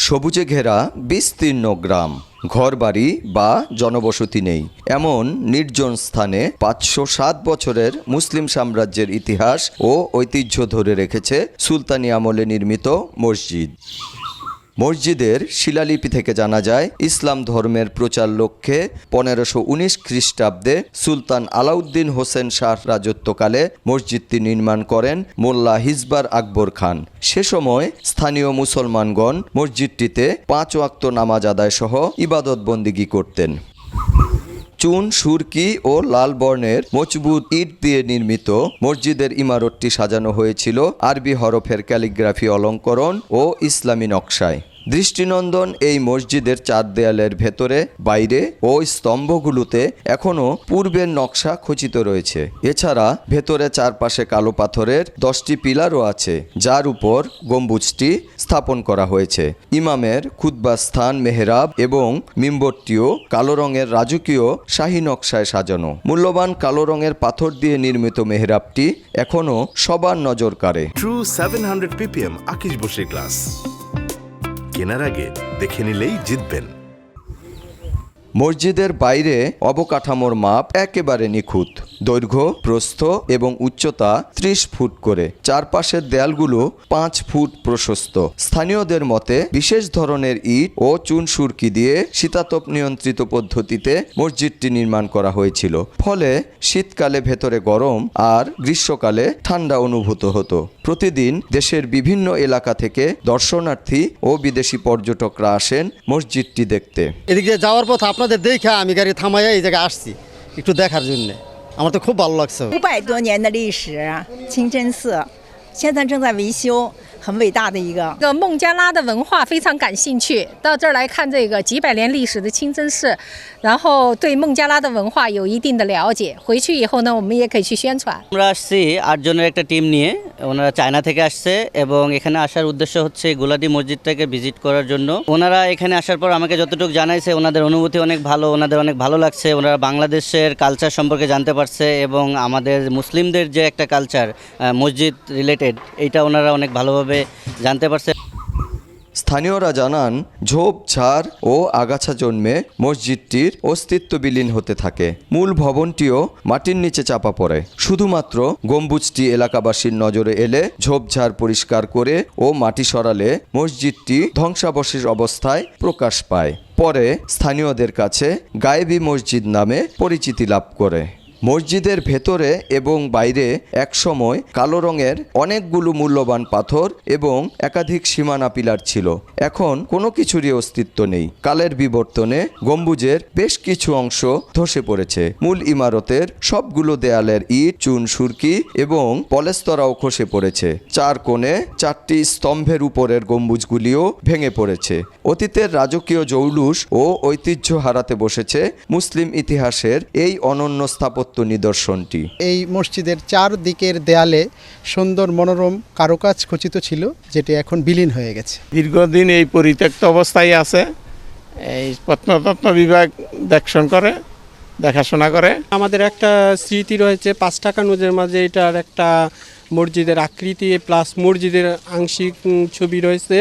সবুজে ঘেরা বিস্তীর্ণ গ্রাম, ঘরবাড়ি বা জনবসতি নেই এমন নির্জন স্থানে ৫০৭ বছরের মুসলিম সাম্রাজ্যের ইতিহাস ও ঐতিহ্য ধরে রেখেছে সুলতানি আমলে নির্মিত মসজিদ। মসজিদের শিলালিপি থেকে জানা যায়, ইসলাম ধর্মের প্রচার লক্ষ্যে ১৫১৯ খ্রিস্টাব্দে সুলতান আলাউদ্দিন হোসেন শাহ রাজত্বকালে মসজিদটি নির্মাণ করেন মোল্লা হিজবার আকবর খান। সে সময় স্থানীয় মুসলমানগণ মসজিদটিতে ৫ ওয়াক্ত নামাজ আদায় সহ ইবাদত বন্দিগি করতেন। চুন, সুরকি ও লাল বর্ণের মজবুত ইট দিয়ে নির্মিত মসজিদের ইমারতটি সাজানো হয়েছিল আরবি হরফের ক্যালিগ্রাফি অলঙ্করণ ও ইসলামী নকশায়। দৃষ্টিনন্দন এই মসজিদের চার দেয়ালের ভেতরে, বাইরে ও স্তম্ভগুলোতে এখনও পূর্বের নকশা খচিত রয়েছে। এছাড়া ভেতরে চারপাশে কালো পাথরের 10টি পিলারও আছে, যার উপর গম্বুজটি স্থাপন করা হয়েছে। ইমামের খুতবা স্থান, মেহরাব এবং মিম্বরটিও কালো রঙের রাজকীয় শাহী নকশায় সাজানো। মূল্যবান কালো রঙের পাথর দিয়ে নির্মিত মেহরাবটি এখনও সবার নজর কাড়ে। ট্রু 700 ppm আকিশ বসির গ্লাস কেনার আগে দেখে নিলেই জিতবেন। মসজিদের বাইরে অবকাঠামোর মাপ একেবারে নিখুঁত। দৈর্ঘ্য, প্রস্থ এবং উচ্চতা 30 ফুট করে। চারপাশের দেয়ালগুলো 5 ফুট প্রশস্ত। স্থানীয়দের মতে বিশেষ ধরনের ইট ও চুন সুরকি দিয়ে শীতাতপ নিয়ন্ত্রিত পদ্ধতিতে মসজিদটি নির্মাণ করা হয়েছিল। ফলে শীতকালে ভেতরে গরম আর গ্রীষ্মকালে ঠান্ডা অনুভূত হতো। প্রতিদিন দেশের বিভিন্ন এলাকা থেকে দর্শনার্থী ও বিদেশি পর্যটকরা আসেন মসজিদটি দেখতে। এদিকে যাওয়ার পথ আপনাদের দেখে আমি গাড়ি থামাইয়া এই জায়গায় আসছি একটু দেখার জন্য। আমার তো খুব ভালো লাগছে।500多年的历史，清真寺现在正在维修，很伟大的一个。孟加拉的文化非常感兴趣，到这儿来看这个几百年历史的清真寺，然后对孟加拉的文化有一定的了解。回去以后呢，我们也可以去宣传。আমরা আসছি 8 জনের একটা টিম নিয়ে। ওনারা চায়না থেকে আসছে এবং এখানে আসার উদ্দেশ্য হচ্ছে গুলাটি মসজিদটাকে ভিজিট করার জন্য। ওনারা এখানে আসার পর আমাকে যতটুকু জানাইছে, ওনাদের অনুভূতি অনেক ভালো, ওনাদের অনেক ভালো লাগছে। ওনারা বাংলাদেশের কালচার সম্পর্কে জানতে পারছে এবং আমাদের মুসলিমদের যে একটা কালচার মসজিদ রিলেটেড, এইটা ওনারা অনেক ভালোভাবে জানতে পারছে। স্থানীয়রা জানান, ঝোপঝাড় ও আগাছা জন্মে মসজিদটির অস্তিত্ব বিলীন হতে থাকে। মূল ভবনটিও মাটির নিচে চাপা পড়ে। শুধুমাত্র গম্বুজটি এলাকাবাসীর নজরে এলে ঝোপঝাড় পরিষ্কার করে ও মাটি সরালে মসজিদটি ধ্বংসাবশেষ অবস্থায় প্রকাশ পায়। পরে স্থানীয়দের কাছে গায়েবী মসজিদ নামে পরিচিতি লাভ করে। মসজিদের ভেতরে এবং বাইরে একসময় কালো রঙের অনেকগুলো মূল্যবান পাথর এবং একাধিক সীমানা পিলার ছিল। এখন কোনো কিছুরই অস্তিত্ব নেই। কালের বিবর্তনে গম্বুজের বেশ কিছু অংশ ধসে পড়েছে। মূল ইমারতের সবগুলো দেয়ালের ইট, চুন, সুরকি এবং পলেস্তরাও খসে পড়েছে। 4 কোণে 4টি স্তম্ভের উপরের গম্বুজগুলিও ভেঙে পড়েছে। অতীতের রাজকীয় জৌলুস ও ঐতিহ্য হারাতে বসেছে মুসলিম ইতিহাসের এই অনন্য স্থাপত্য নিদর্শনটি। এই মসজিদের 4 দিকের দেয়ালে সুন্দর মনোরম কারুকাজ খচিত ছিল, যেটি এখন বিলীন হয়ে গেছে। দীর্ঘদিন এই পরিত্যক্ত অবস্থায় আছে। এই প্রত্নতত্ত্ব বিভাগ দেখাশোনা করে। আমাদের একটা স্মৃতি রয়েছে 5 টাকা নোটের মাঝে এটার একটা মসজিদের আকৃতি প্লাস মসজিদের আংশিক ছবি রয়েছে।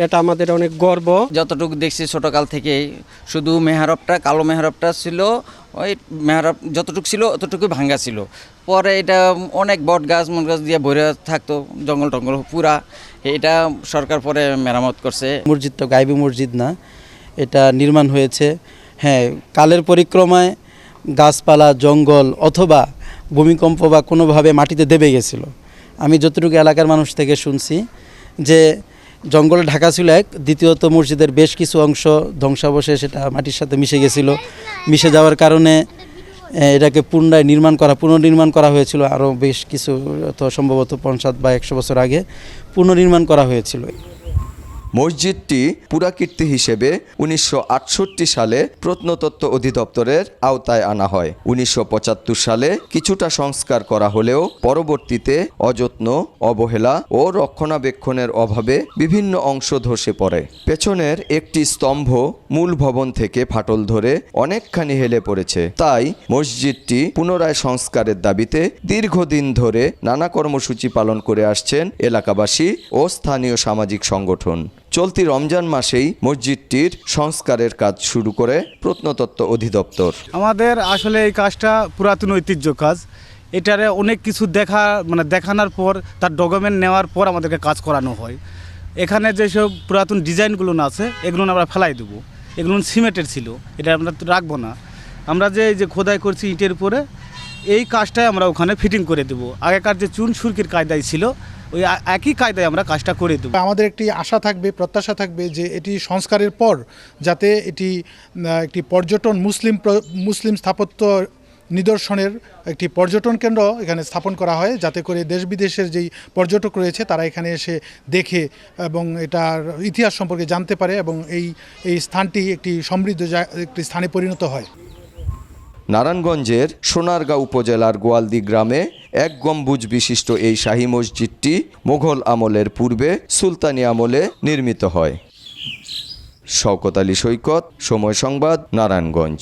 এটা আমাদের অনেক গর্ব। যতটুকু দেখছি ছোটকাল থেকেই শুধু মেহরাবটা, কালো মেহরাবটা ছিল, ওই মেহরাব যতটুকু ছিল অতটুকু ভাঙ্গা ছিল। পরে এটা অনেক বট গাছ মন গাছ দিয়ে ভরে থাকতো, জঙ্গল টঙ্গল পুরা। এটা সরকার পরে মেরামত করছে। মসজিদটা গায়েবী মসজিদ না, এটা নির্মাণ হয়েছে হ্যাঁ কালের পরিক্রমায় গাছপালা, জঙ্গল অথবা ভূমিকম্প বা কোনোভাবে মাটিতে দেবে গেছিলো। আমি যতটুকু এলাকার মানুষ থেকে শুনছি যে জঙ্গলে ঢাকা ছিল এক, দ্বিতীয়ত মসজিদের বেশ কিছু অংশ ধ্বংসাবশেষ সেটা মাটির সাথে মিশে গেছিল। মিশে যাওয়ার কারণে এটাকে পুনর্নির্মাণ করা হয়েছিল আরও বেশ কিছু, সম্ভবত 50 বা 100 বছর আগে পুনর্নির্মাণ করা হয়েছিল। মসজিদটি পুরাকীর্তি হিসেবে 1968 সালে প্রত্নতত্ত্ব অধিদপ্তরের আওতায় আনা হয়। 1975 সালে কিছুটা সংস্কার করা হলেও পরবর্তীতে অযত্ন, অবহেলা ও রক্ষণাবেক্ষণের অভাবে বিভিন্ন অংশ ধসে পড়ে। পেছনের একটি স্তম্ভ মূল ভবন থেকে ফাটল ধরে অনেকখানি হেলে পড়েছে। তাই মসজিদটি পুনরায় সংস্কারের দাবিতে দীর্ঘদিন ধরে নানা কর্মসূচি পালন করে আসছেন এলাকাবাসী ও স্থানীয় সামাজিক সংগঠন। চলতি রমজান মাসেই মসজিদটির সংস্কারের কাজ শুরু করে প্রত্নতত্ত্ব অধিদপ্তর। আমাদের আসলে এই কাজটা পুরাতন ঐতিহ্য কাজ। এটারে অনেক কিছু দেখানোর পর তার ডকুমেন্ট নেওয়ার পর আমাদেরকে কাজ করানো হয়। এখানে যেসব পুরাতন ডিজাইনগুলো আছে এগুলো আমরা ফেলাই দেবো। এগুলো সিমেন্টের ছিল, এটা আমরা রাখবো না। আমরা যে খোদাই করছি ইটের উপরে, এই কাজটাই আমরা ওখানে ফিটিং করে দেবো। আগেকার যে চুন সুরকির কায়দায় ছিল ওই একই কায়দায় আমরা কাজটা করে দেবো। আমাদের একটি আশা থাকবে, প্রত্যাশা থাকবে যে এটি সংস্কারের পর যাতে এটি একটি পর্যটন মুসলিম স্থাপত্য নিদর্শনের একটি পর্যটন কেন্দ্র এখানে স্থাপন করা হয়, যাতে করে দেশ বিদেশের যেই পর্যটক রয়েছে তারা এখানে এসে দেখে এবং এটার ইতিহাস সম্পর্কে জানতে পারে এবং এই স্থানটি একটি সমৃদ্ধ একটি স্থানে পরিণত হয়। নারায়ণগঞ্জের সোনারগাঁও উপজেলার গোয়ালদি গ্রামে 1 গম্বুজ বিশিষ্ট এই শাহী মসজিদটি মোগল আমলের পূর্বে সুলতানি আমলে নির্মিত হয়। শওকত আলী সৈকত, সময় সংবাদ, নারায়ণগঞ্জ।